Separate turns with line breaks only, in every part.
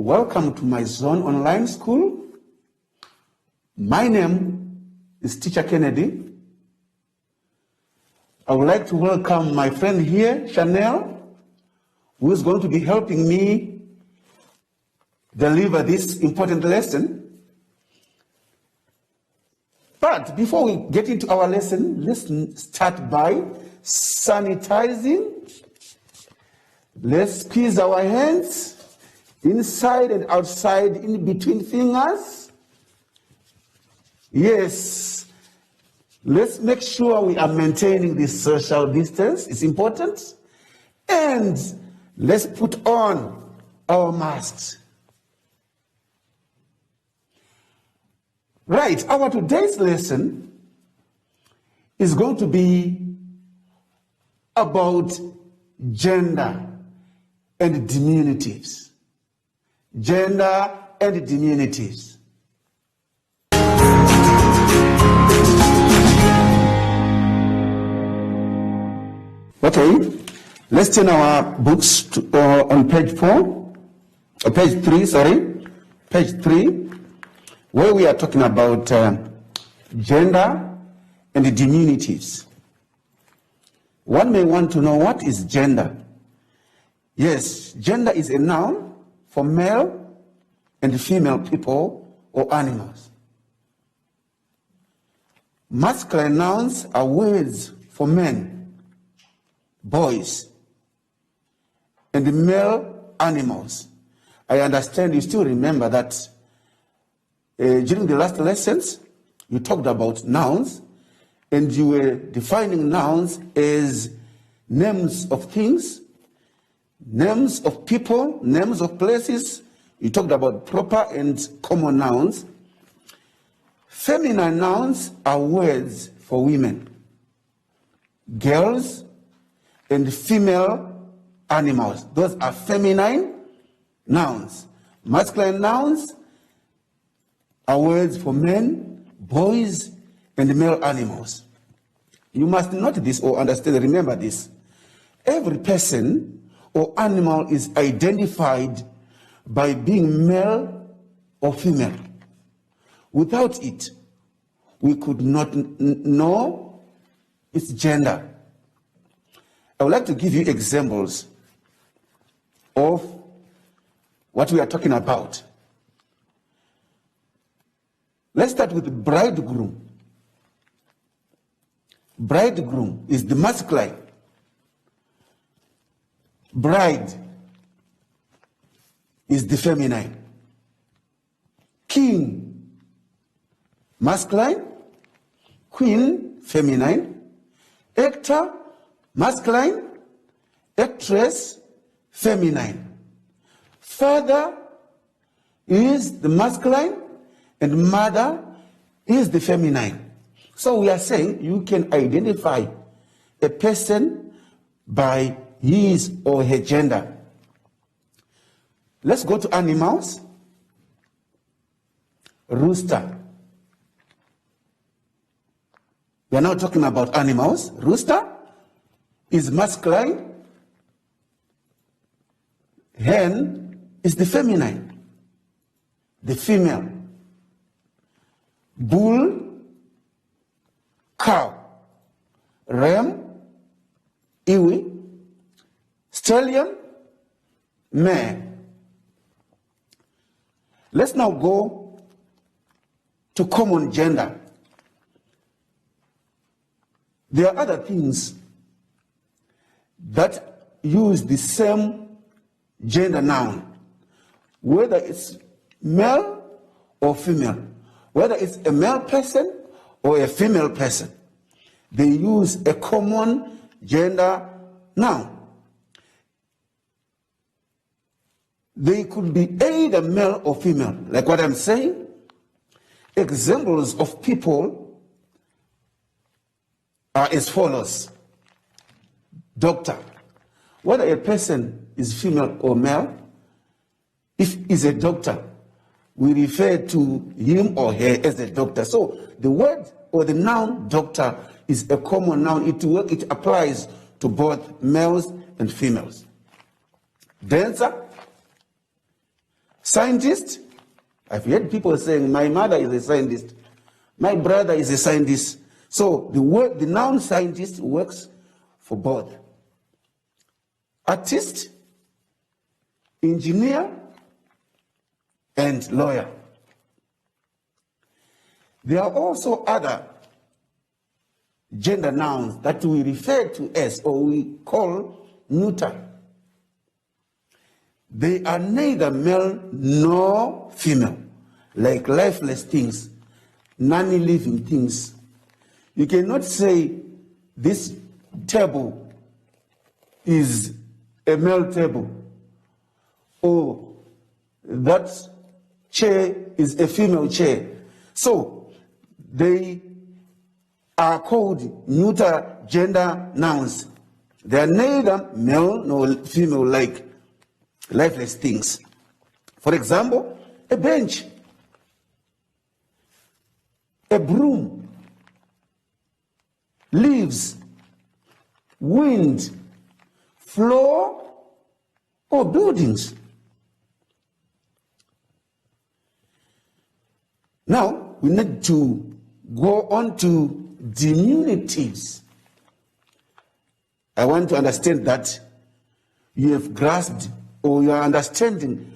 Welcome to my Zone Online School. My name is Teacher Kennedy. I would like to welcome my friend here, Chanel, who is going to be helping me deliver this important lesson. But before we get into our lesson, let's start by sanitizing. Let's squeeze our hands inside and outside, in between fingers. Yes. Let's make sure we are maintaining this social distance. It's important. And let's put on our masks. Right. Our today's lesson is going to be about gender and diminutives. Gender and diminutives. Okay, let's turn our books to, on page 3, where we are talking about gender and diminutives. One may want to know, what is gender? Yes, gender is a noun for male and female people or animals. Masculine nouns are words for men, boys, and male animals. I understand you still remember that during the last lessons, you talked about nouns, and you were defining nouns as names of things, names of people, names of places. You talked about proper and common nouns. Feminine nouns are words for women, girls, and female animals. Those are feminine nouns. Masculine nouns are words for men, boys, and male animals. You must note this or understand, remember this. Every person or animal is identified by being male or female. Without it, we could not know its gender. I would like to give you examples of what we are talking about. Let's start with bridegroom. Bridegroom is the masculine. Bride is the feminine. King, masculine. Queen, feminine. Actor, masculine. Actress, feminine. Father is the masculine, and mother is the feminine. So we are saying you can identify a person by his or her gender. Let's go to animals. Rooster. We are now talking about animals. Rooster is masculine. Hen is the feminine, the female. Bull, cow. Ram, ewe. Stallion, mare. Let's now go to common gender. There are other things that use the same gender noun, whether it's male or female, whether it's a male person or a female person. They use a common gender noun. They could be either male or female. Like what I'm saying, examples of people are as follows. Doctor. Whether a person is female or male, if he's a doctor, we refer to him or her as a doctor. So the word or the noun doctor is a common noun. It applies to both males and females. Dancer, Scientist, I've heard people saying, my mother is a scientist, my brother is a scientist. So the noun scientist works for both. Artist, engineer, and lawyer. There are also other gender nouns that we refer to as, or we call, neuter. They are neither male nor female, like lifeless things, non-living things. You cannot say this table is a male table, or that chair is a female chair. So they are called neuter gender nouns. They are neither male nor female, like lifeless things. For example, a bench, a broom, leaves, wind, floor, or buildings. Now, we need to go on to dimunitives. I want to understand that you have grasped, or you are understanding,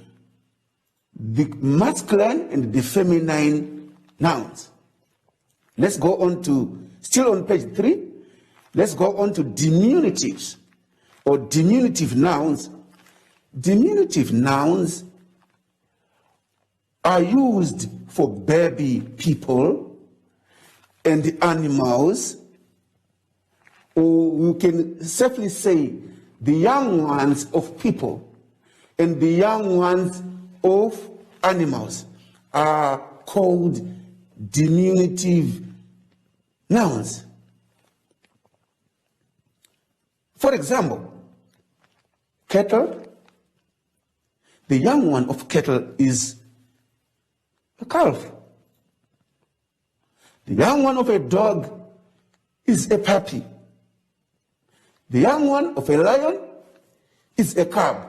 the masculine and the feminine nouns. Let's go on to, still on page 3, let's go on to dimunitives, or diminutive nouns. Diminutive nouns are used for baby people and animals, or you can safely say the young ones of people and the young ones of animals are called diminutive nouns. For example, cattle, the young one of cattle is a calf. The young one of a dog is a puppy. The young one of a lion is a cub.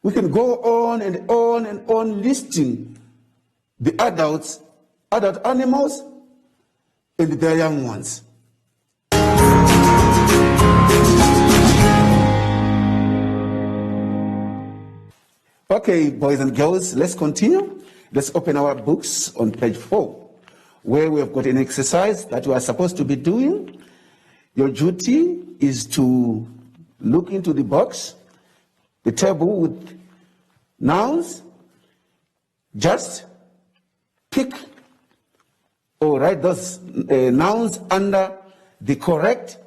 We can go on and on and on listing the adult animals and their young ones. Okay, boys and girls, let's continue. Let's open our books on page 4, where we have got an exercise that we are supposed to be doing. Your duty is to look into the box, the table with nouns. Just pick or write those nouns under the correct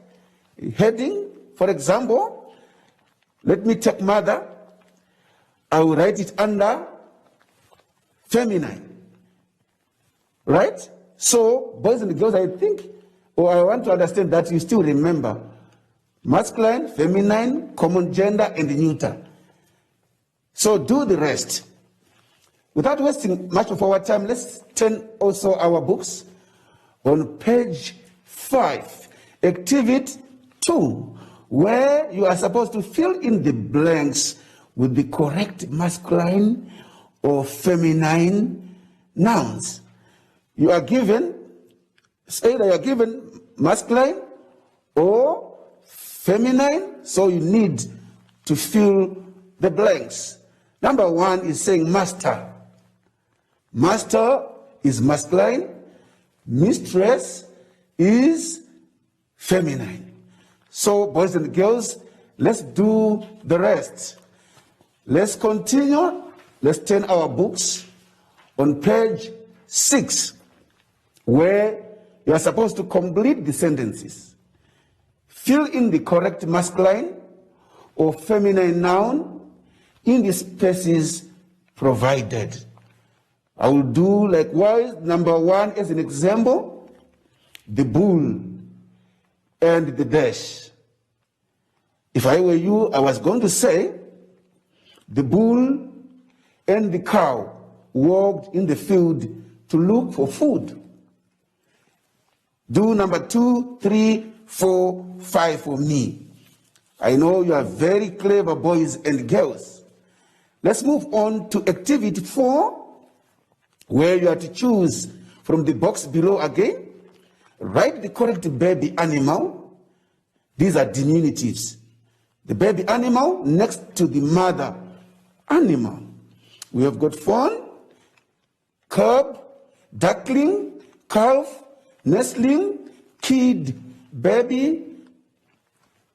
heading. For example, let me take mother. I will write it under feminine. Right? So, boys and girls, I think, or I want to understand that you still remember masculine, feminine, common gender, and neuter. So do the rest. Without wasting much of our time, let's turn also our books on page 5, activity 2, where you are supposed to fill in the blanks with the correct masculine or feminine nouns. You are given, either you are given masculine or feminine, so you need to fill the blanks. Number 1 is saying master. Master is masculine, mistress is feminine. So, boys and girls, let's do the rest. Let's continue. Let's turn our books on page 6, where you are supposed to complete the sentences. Fill in the correct masculine or feminine noun in the spaces provided. I will do likewise. Number 1 as an example, the bull and the dash. If I were you, I was going to say, the bull and the cow walked in the field to look for food. Do number 2, 3, 4, 5 for me. I know you are very clever boys and girls. Let's move on to activity 4, where you are to choose from the box below again. Write the correct baby animal. These are diminutives. The baby animal next to the mother animal. We have got fawn, cub, duckling, calf, nestling, kid, baby,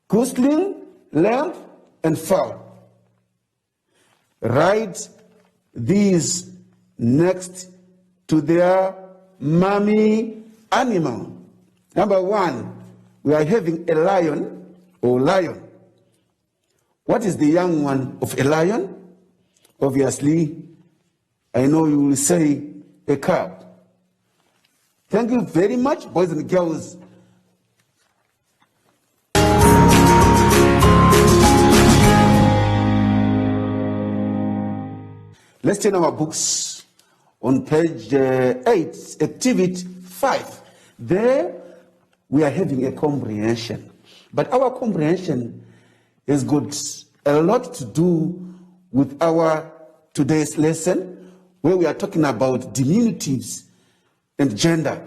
gosling, lamb, and fowl. Write these next to their mommy animal. Number 1, we are having a lion or lion. What is the young one of a lion? Obviously, I know you will say a cub. Thank you very much, boys and girls. Let's turn our books on page 8, activity 5. There, we are having a comprehension. But our comprehension has got a lot to do with our today's lesson, where we are talking about diminutives and gender.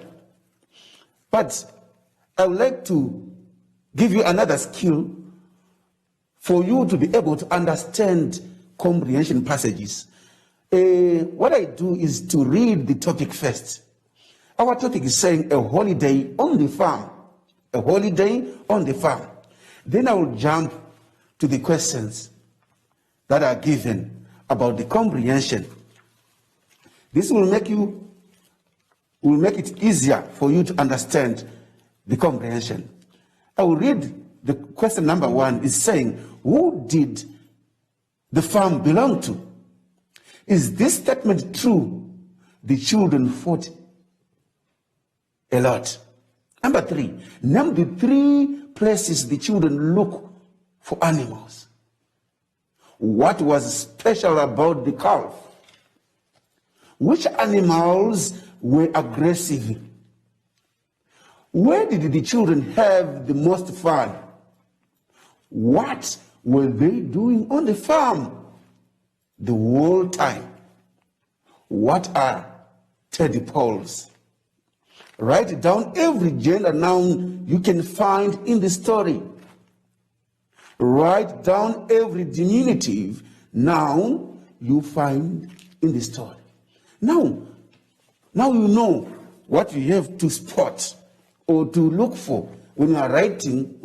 But I would like to give you another skill for you to be able to understand comprehension passages. What I do is to read the topic first. Our topic is saying a holiday on the farm. A holiday on the farm. Then I will jump to the questions that are given about the comprehension. This will make it easier for you to understand the comprehension. I will read the question number 1 is saying, who did the farm belong to? Is this statement true? The children fought a lot. Number 3, name the 3 places the children look for animals. What was special about the calf? Which animals were aggressive? Where did the children have the most fun? What were they doing on the farm the whole time? What are tadpoles? Write down every gender noun you can find in the story. Write down every diminutive noun you find in the story. Now you know what you have to spot or to look for when you are reading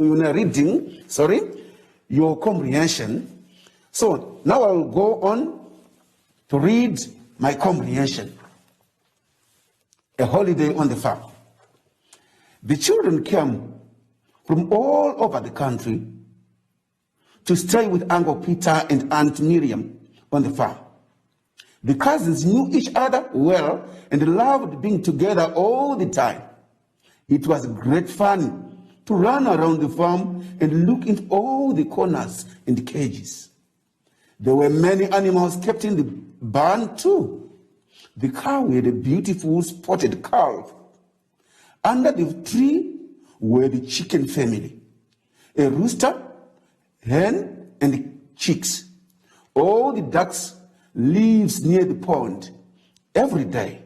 your comprehension. So now I will go on to read my comprehension. A holiday on the farm. The children came from all over the country to stay with Uncle Peter and Aunt Miriam on the farm. The cousins knew each other well and loved being together all the time. It was great fun to run around the farm and look into all the corners and cages. There were many animals kept in the barn too. The cow had a beautiful spotted calf. Under the tree were the chicken family, a rooster, hen, and chicks. All the ducks lives near the pond. Every day,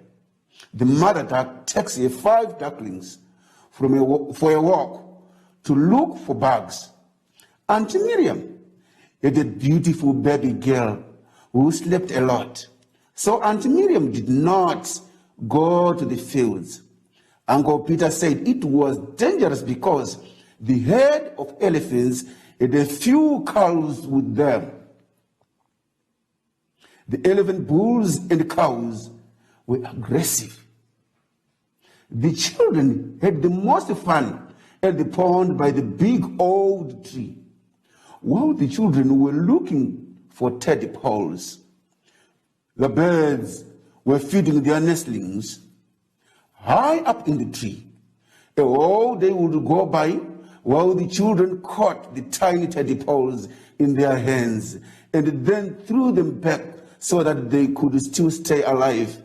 the mother duck takes 5 ducklings for a walk to look for bugs. Aunt Miriam had a beautiful baby girl who slept a lot. So Aunt Miriam did not go to the fields. Uncle Peter said it was dangerous because the herd of elephants had a few cows with them. The elephant bulls and cows were aggressive. The children had the most fun at the pond by the big old tree, while the children were looking for tadpoles. The birds were feeding their nestlings high up in the tree. A whole day would go by while the children caught the tiny tadpoles in their hands and then threw them back so that they could still stay alive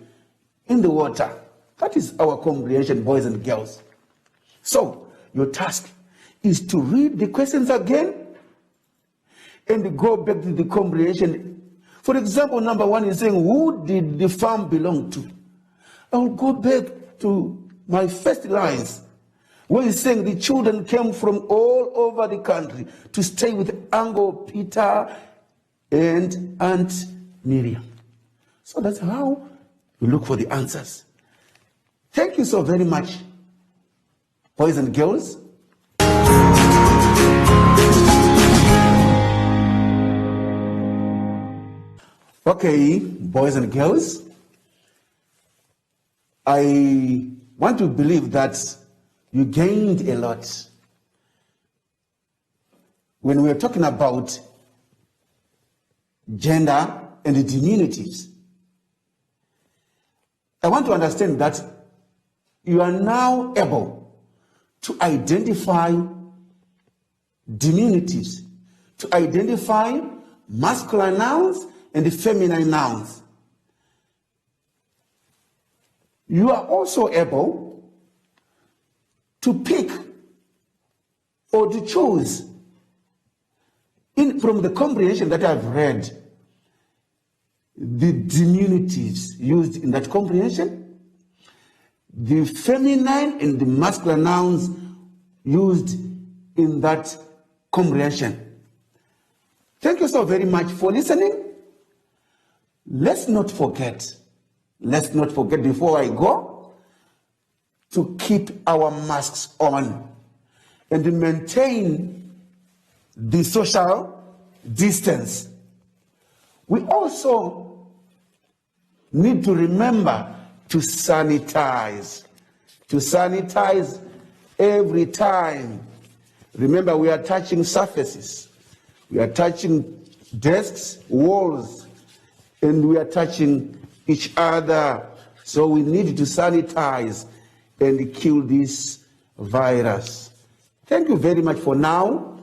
in the water. That is our comprehension, boys and girls. So, your task is to read the questions again and go back to the comprehension For example, number one is saying, who did the farm belong to? I will go back to my first lines, where he's saying the children came from all over the country to stay with Uncle Peter and Aunt Miriam. So that's how we look for the answers. Thank you so very much, boys and girls. Okay, boys and girls, I want to believe that you gained a lot when we are talking about gender and the diminutives. I want to understand that you are now able to identify diminutives, to identify masculine nouns and the feminine nouns. You are also able to pick or to choose from the comprehension that I've read, the diminutives used in that comprehension, the feminine and the masculine nouns used in that comprehension. Thank you so very much for listening. Let's not forget before I go, to keep our masks on and to maintain the social distance. We also need to remember to sanitize every time. Remember, we are touching surfaces, we are touching desks, walls, and we are touching each other. So we need to sanitize and kill this virus. Thank you very much for now.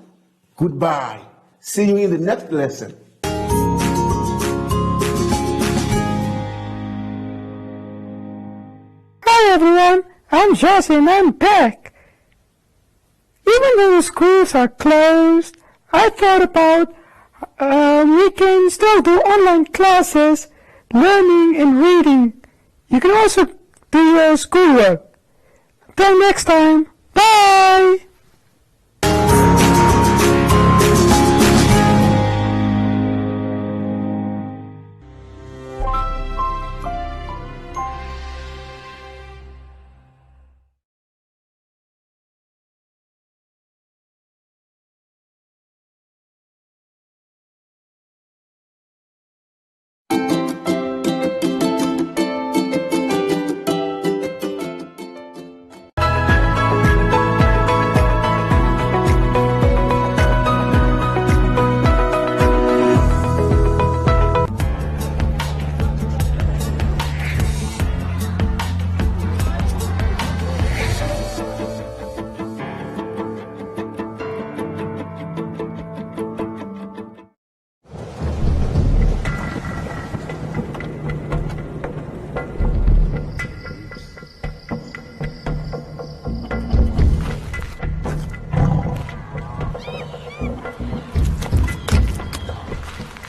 Goodbye. See you in the next lesson.
Hi everyone, I'm Josie and I'm back. Even though the schools are closed, I thought about we can still do online classes, learning and reading. You can also do your schoolwork. Until next time, bye!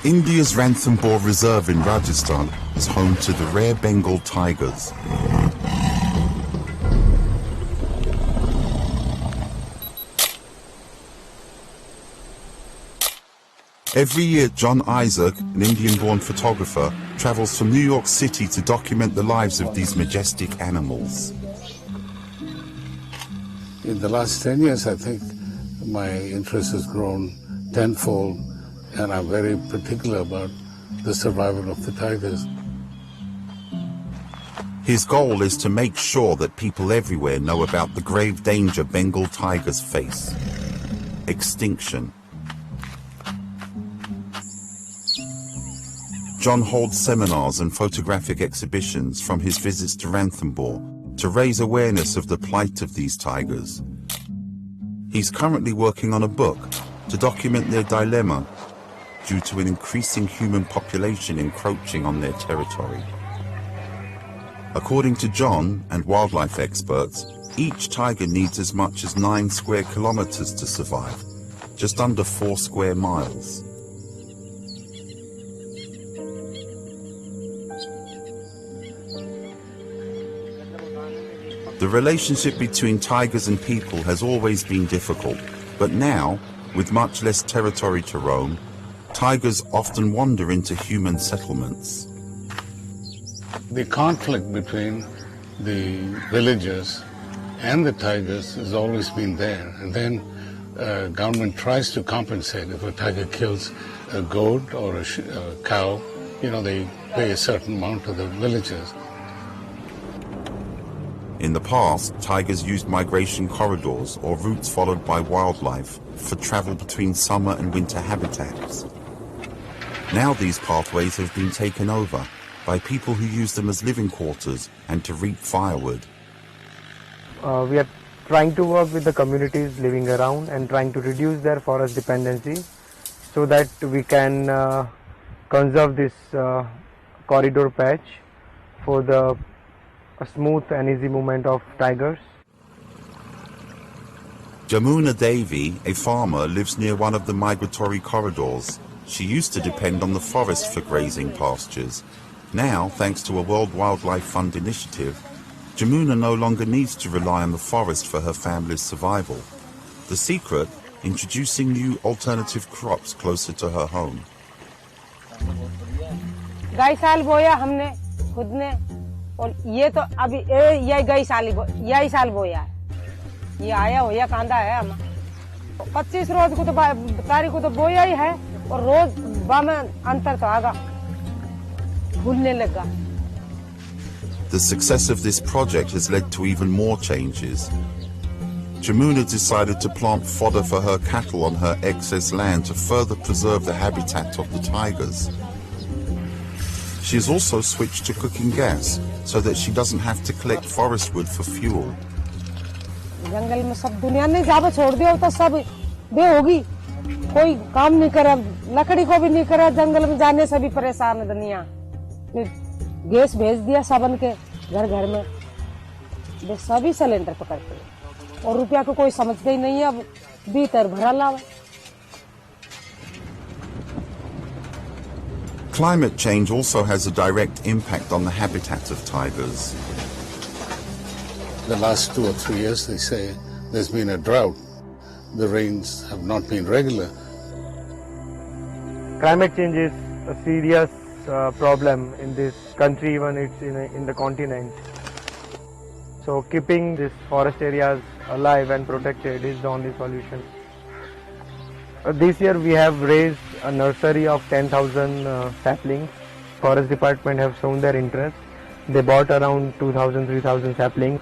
India's Ranthambore Reserve in Rajasthan is home to the rare Bengal tigers. Every year, John Isaac, an Indian-born photographer, travels from New York City to document the lives of these majestic animals.
In the last 10 years, I think my interest has grown tenfold, and I'm very particular about the survival of the tigers.
His goal is to make sure that people everywhere know about the grave danger Bengal tigers face: extinction. John holds seminars and photographic exhibitions from his visits to Ranthambore to raise awareness of the plight of these tigers. He's currently working on a book to document their dilemma due to an increasing human population encroaching on their territory. According to John and wildlife experts, each tiger needs as much as 9 square kilometers to survive, just under 4 square miles. The relationship between tigers and people has always been difficult, but now, with much less territory to roam, tigers often wander into human settlements.
The conflict between the villagers and the tigers has always been there, and then government tries to compensate. If a tiger kills a goat or a cow, they pay a certain amount to the villagers.
In the past, tigers used migration corridors or routes followed by wildlife for travel between summer and winter habitats. Now these pathways have been taken over by people who use them as living quarters and to reap firewood.
We are trying to work with the communities living around and trying to reduce their forest dependency so that we can conserve this corridor patch for the smooth and easy movement of tigers.
Jamuna Devi, a farmer, lives near one of the migratory corridors. She used to depend on the forest for grazing pastures. Now, thanks to a World Wildlife Fund initiative, Jamuna no longer needs to rely on the forest for her family's survival. The secret? Introducing new alternative crops closer to her home.
गई साल बोया हमने खुद ने, और ये तो अभी ये गई साल बोया है। ये आया होया कांदा है हम 25 रोज को तो तारीख को तो बोया ही है, और रोज बा में अंतर तो आगा भूलने लगा।
The success of this project has led to even more changes. Jamuna decided to plant fodder for her cattle on her excess land to further preserve the habitat of the tigers. She has also switched to cooking gas so that she doesn't have to collect forest wood for fuel.
जंगल में सब दुनिया ने जावे छोड़ दिया तो सब बे होगी, कोई काम नहीं करा, लकड़ी को भी नहीं करा, जंगल में जाने से भी परेशान है दुनिया। गैस भेज दिया सबन के घर घर में, वे सभी सिलेंडर पकड़ते हैं और रुपया को कोई समझते ही नहीं है, अब भीतर भरा लावा।
Climate change also has a direct impact on the habitat of tigers.
The last 2 or 3 years, they say, there's been a drought. The rains have not been regular.
Climate change is a serious problem in this country, even it's in the continent. So keeping these forest areas alive and protected is the only solution. This year we have raised a nursery of 10,000 saplings. Forest department have shown their interest. They bought around 2,000-3,000 saplings.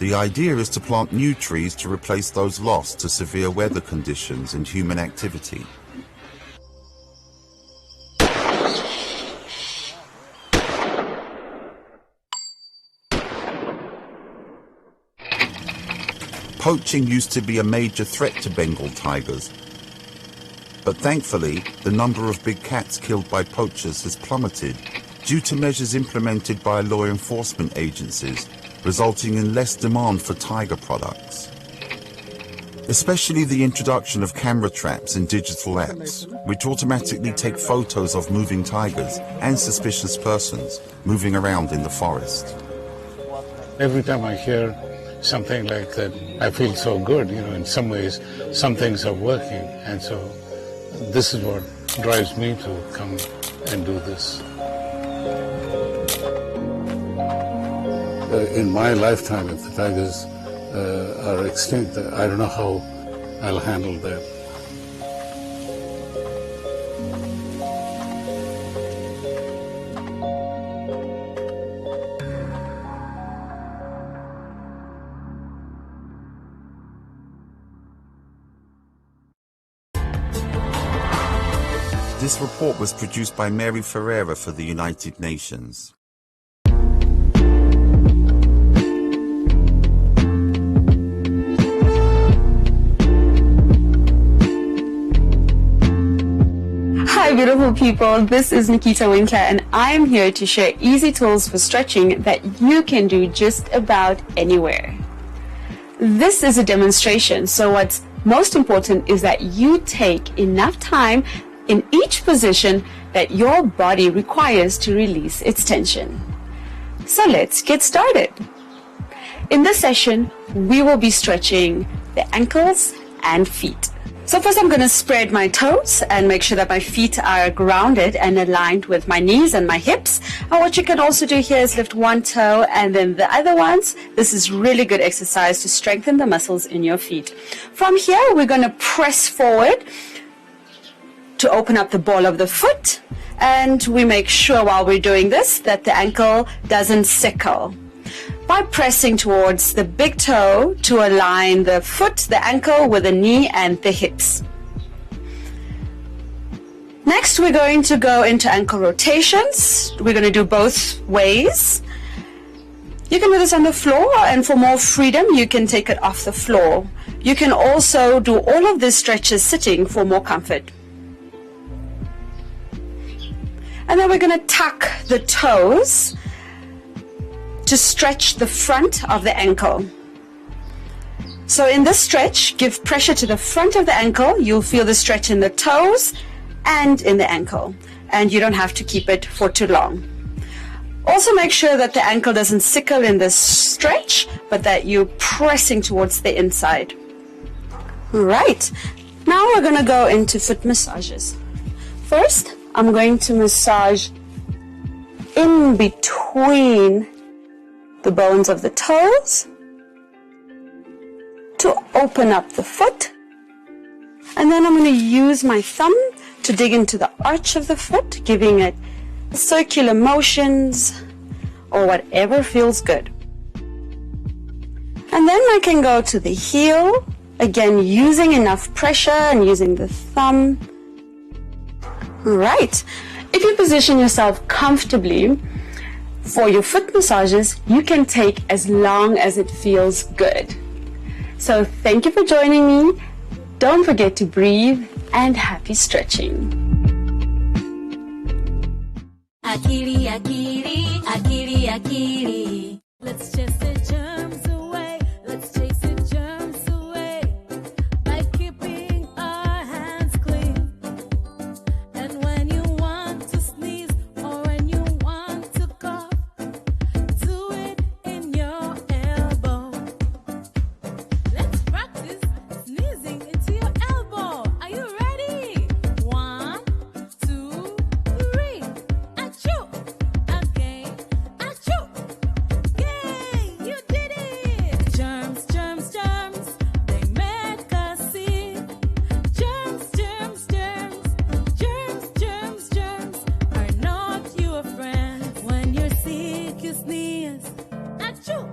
The idea is to plant new trees to replace those lost to severe weather conditions and human activity. Poaching used to be a major threat to Bengal tigers, but thankfully the number of big cats killed by poachers has plummeted due to measures implemented by law enforcement agencies, resulting in less demand for tiger products. Especially the introduction of camera traps and digital apps, which automatically take photos of moving tigers and suspicious persons moving around in the forest.
Every time I hear something like that, I feel so good, in some ways, some things are working, and so this is what drives me to come and do this. In my lifetime, if the tigers are extinct, I don't know how I'll handle that.
This report was produced by Mary Ferreira for the United Nations.
Hi beautiful people, this is Nikita Winkler and I am here to share easy tools for stretching that you can do just about anywhere. This is a demonstration, so what's most important is that you take enough time in each position that your body requires to release its tension. So let's get started. In this session, we will be stretching the ankles and feet. So first I'm going to spread my toes and make sure that my feet are grounded and aligned with my knees and my hips. And what you can also do here is lift one toe and then the other ones. This is really good exercise to strengthen the muscles in your feet. From here, we're going to press forward to open up the ball of the foot. And we make sure while we're doing this that the ankle doesn't sickle. By pressing towards the big toe to align the foot, the ankle with the knee and the hips. Next, we're going to go into ankle rotations. We're going to do both ways. You can do this on the floor, and for more freedom, you can take it off the floor. You can also do all of these stretches sitting for more comfort. And then we're going to tuck the toes to stretch the front of the ankle. So in this stretch, give pressure to the front of the ankle. You'll feel the stretch in the toes and in the ankle. And you don't have to keep it for too long. Also make sure that the ankle doesn't sickle in this stretch, but that you're pressing towards the inside. Right. Now we're going to go into foot massages. First, I'm going to massage in between the bones of the toes to open up the foot. And then I'm going to use my thumb to dig into the arch of the foot, giving it circular motions or whatever feels good. And then I can go to the heel, again using enough pressure and using the thumb. Right. If you position yourself comfortably for your foot massages, you can take as long as it feels good. So thank you for joining me. Don't forget to breathe and happy stretching.
Akili, akili, akili, akili. Let's chase the germs away. Let's chase the germs away by keeping our hands clean. And when you want to sneeze or when you want to cough, do it in your elbow. Let's practice sneezing into your elbow. Are you ready? 1, 2, 3. Achoo! Again. Achoo! Yay! You did it! Germs, germs, germs. They make us sick. Germs, germs, germs. Germs, germs, germs are not your friends. When you're sick, you sneeze. Achoo!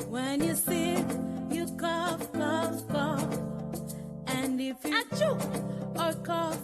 When you're sick, you cough, cough, cough. And if you achoo or cough